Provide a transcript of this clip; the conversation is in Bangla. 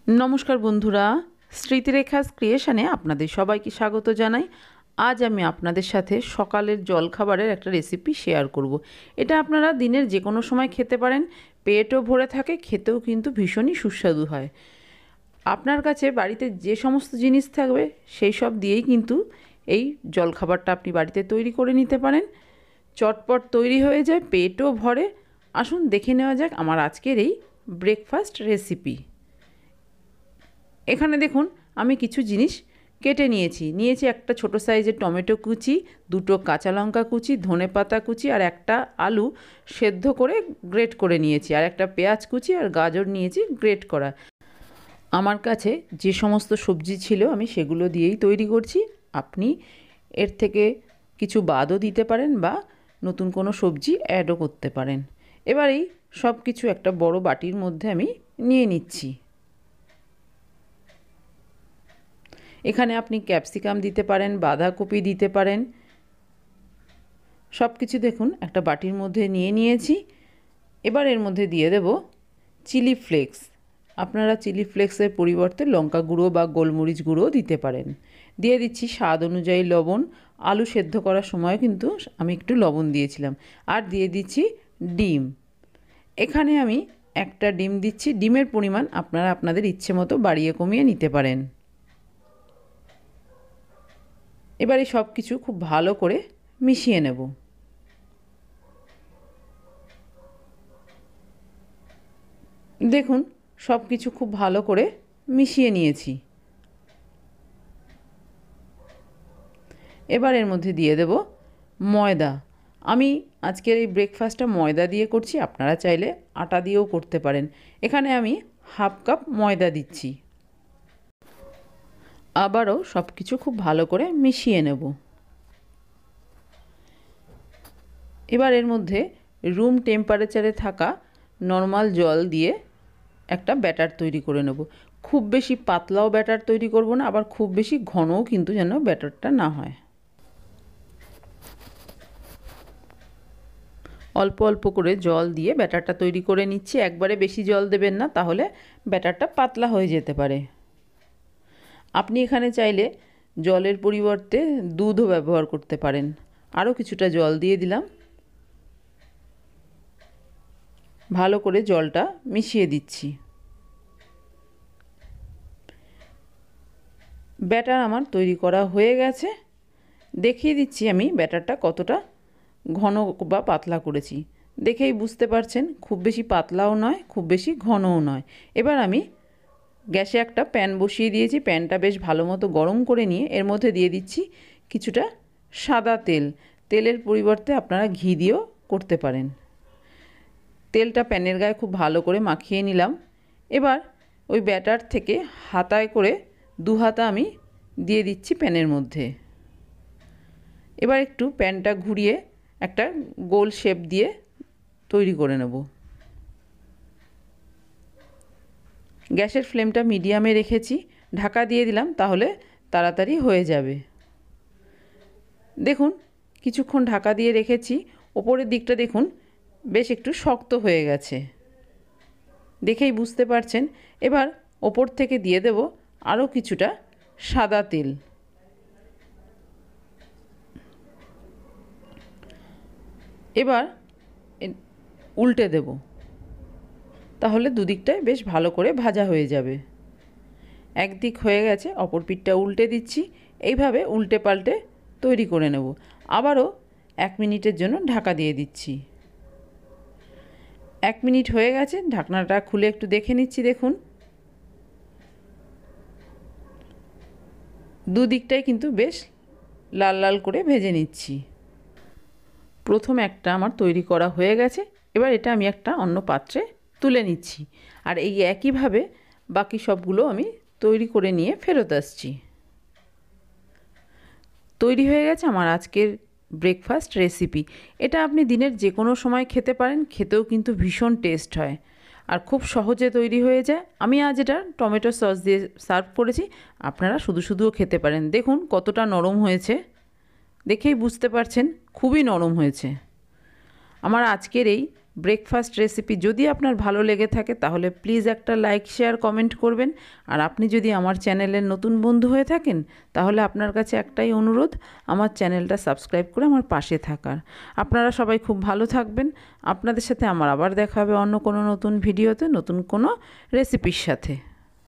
नमस्कार बंधुरा स्मृतिरेखास क्रिएशने आपनादेर सबाइके स्वागत जानाई। आज आमी आपनादेर साथे सकालेर जलखाबारेर एकटा रेसिपि शेयर करब। एटा आपनारा दिनेर जे कोनो समय खेते पारेन, पेटও भरे थाके, खेतेও किन्तु भीषणই सुस्वादु हय। आपनार काछे बाड़ीते जे समस्त जिनिस थाकबे सेई सब दिएई किन्तु এই জলখাবারটা আপনি বাড়িতে তৈরি করে নিতে পারেন। চটপট তৈরি হয়ে যায়, পেটও ভরে। আসুন দেখে নেওয়া যাক আমার আজকের এই ব্রেকফাস্ট রেসিপি। এখানে দেখুন আমি কিছু জিনিস কেটে নিয়েছি একটা ছোট সাইজের টমেটো কুচি, দুটো কাঁচা লঙ্কা কুচি, ধনেপাতা কুচি আর একটা আলু সেদ্ধ করে গ্রেট করে নিয়েছি, আর একটা পেঁয়াজ কুচি আর গাজর নিয়েছি গ্রেট করা। আমার কাছে যে সমস্ত সবজি ছিল আমি সেগুলো দিয়েই তৈরি করছি। আপনি এর থেকে কিছু বাদও দিতে পারেন বা নতুন কোনো সবজি অ্যাডও করতে পারেন। এবার এই সব কিছু একটা বড় বাটির মধ্যে আমি নিয়ে নিচ্ছি। এখানে আপনি ক্যাপসিকাম দিতে পারেন, বাঁধাকপি দিতে পারেন, সব কিছু দেখুন একটা বাটির মধ্যে নিয়ে নিয়েছি। এবার এর মধ্যে দিয়ে দেব চিলি ফ্লেক্স। আপনারা চিলি ফ্লেক্সের পরিবর্তে লঙ্কা গুঁড়ো বা গোলমরিচ গুঁড়োও দিতে পারেন। দিয়ে দিচ্ছি স্বাদ অনুযায়ী লবণ। আলু সেদ্ধ করার সময় কিন্তু আমি একটু লবণ দিয়েছিলাম। আর দিয়ে দিচ্ছি ডিম। এখানে আমি একটা ডিম দিচ্ছি। ডিমের পরিমাণ আপনারা আপনাদের ইচ্ছে মতো বাড়িয়ে কমিয়ে নিতে পারেন। এবারে সব কিছু খুব ভালো করে মিশিয়ে নেব। দেখুন সব কিছু খুব ভালো করে মিশিয়ে নিয়েছি। এবার এর মধ্যে দিয়ে দেব ময়দা। আমি আজকের এই ব্রেকফাস্টটা ময়দা দিয়ে করছি, আপনারা চাইলে আটা দিয়েও করতে পারেন। এখানে আমি হাফ কাপ ময়দা দিচ্ছি। আবারও সব কিছু খুব ভালো করে মিশিয়ে নেব। এবার এর মধ্যে রুম টেম্পারেচারে থাকা নর্মাল জল দিয়ে একটা ব্যাটার তৈরি করে নেব। খুব বেশি পাতলাও ব্যাটার তৈরি করব না, আবার খুব বেশি ঘনও কিন্তু যেন ব্যাটারটা না হয়। অল্প অল্প করে জল দিয়ে ব্যাটারটা তৈরি করে নিচ্ছি। একবারে বেশি জল দেবেন না, তাহলে ব্যাটারটা পাতলা হয়ে যেতে পারে। আপনি এখানে চাইলে জলের পরিবর্তে দুধও ব্যবহার করতে পারেন। আরও কিছুটা জল দিয়ে দিলাম। ভালো করে জলটা মিশিয়ে দিচ্ছি। ব্যাটার আমার তৈরি করা হয়ে গেছে। দেখিয়ে দিচ্ছি আমি ব্যাটারটা কতটা ঘন বা পাতলা করেছি। দেখেই বুঝতে পারছেন খুব বেশি পাতলাও নয়, খুব বেশি ঘনও নয়। এবার আমি গ্যাসে একটা প্যান বসিয়ে দিয়েছি। প্যানটা বেশ ভালো মতো গরম করে নিয়ে এর মধ্যে দিয়ে দিচ্ছি কিছুটা সাদা তেল। তেলের পরিবর্তে আপনারা ঘি দিয়েও করতে পারেন। তেলটা প্যানের গায়ে খুব ভালো করে মাখিয়ে নিলাম। এবার ওই ব্যাটার থেকে হাতায় করে দু হাতা আমি দিয়ে দিচ্ছি প্যানের মধ্যে। এবার একটু প্যানটা ঘুরিয়ে একটা গোল শেপ দিয়ে তৈরি করে নেব। গ্যাসের ফ্লেমটা মিডিয়ামে রেখেছি, ঢাকা দিয়ে দিলাম, তাহলে তাড়াতাড়ি হয়ে যাবে। দেখুন কিছুক্ষণ ঢাকা দিয়ে রেখেছি। ওপরের দিকটা দেখুন বেশ একটু শক্ত হয়ে গেছে, দেখেই বুঝতে পারছেন। এবার ওপর থেকে দিয়ে দেব আরও কিছুটা সাদা তেল। এবার উল্টে দেব, তাহলে দুদিকটাই বেশ ভালো করে ভাজা হয়ে যাবে। একদিক হয়ে গেছে, অপর পিঠটা উল্টে দিচ্ছি। এইভাবে উল্টে পাল্টে তৈরি করে নেব। আবারও 1 মিনিটের জন্য ঢাকা দিয়ে দিচ্ছি। 1 মিনিট হয়ে গেছে, ঢাকনাটা খুলে একটু দেখে নিচ্ছি। দেখুন দুদিকটাই কিন্তু বেশ লাল লাল করে ভেজে নিচ্ছি। প্রথম একটা আমার তৈরি করা হয়ে গেছে। এবার এটা আমি একটা অন্য পাত্রে তুলে নিচ্ছি। আর এই একইভাবে বাকি সবগুলো আমি তৈরি করে নিয়ে ফেরত আসছি। তৈরি হয়ে গেছে আমার আজকের ব্রেকফাস্ট রেসিপি। এটা আপনি দিনের যে কোনো সময় খেতে পারেন, খেতেও কিন্তু ভীষণ টেস্ট হয় আর খুব সহজে তৈরি হয়ে যায়। আমি আজ এটা টমেটো সস দিয়ে সার্ভ করেছি, আপনারা শুধু শুধুও খেতে পারেন। দেখুন কতটা নরম হয়েছে, দেখেই বুঝতে পারছেন খুবই নরম হয়েছে। আমার আজকের এই ব্রেকফাস্ট রেসিপি যদি আপনার ভালো লেগে থাকে তাহলে প্লিজ একটা লাইক শেয়ার কমেন্ট করবেন। আর আপনি যদি আমার চ্যানেলের নতুন বন্ধু হয়ে থাকেন তাহলে আপনার কাছে একটাই অনুরোধ, আমার চ্যানেলটা সাবস্ক্রাইব করে আমার পাশে থাকার। আপনারা সবাই খুব ভালো থাকবেন। আপনাদের সাথে আমার আবার দেখা হবে অন্য কোনো নতুন ভিডিওতে, নতুন কোনো রেসিপির সাথে।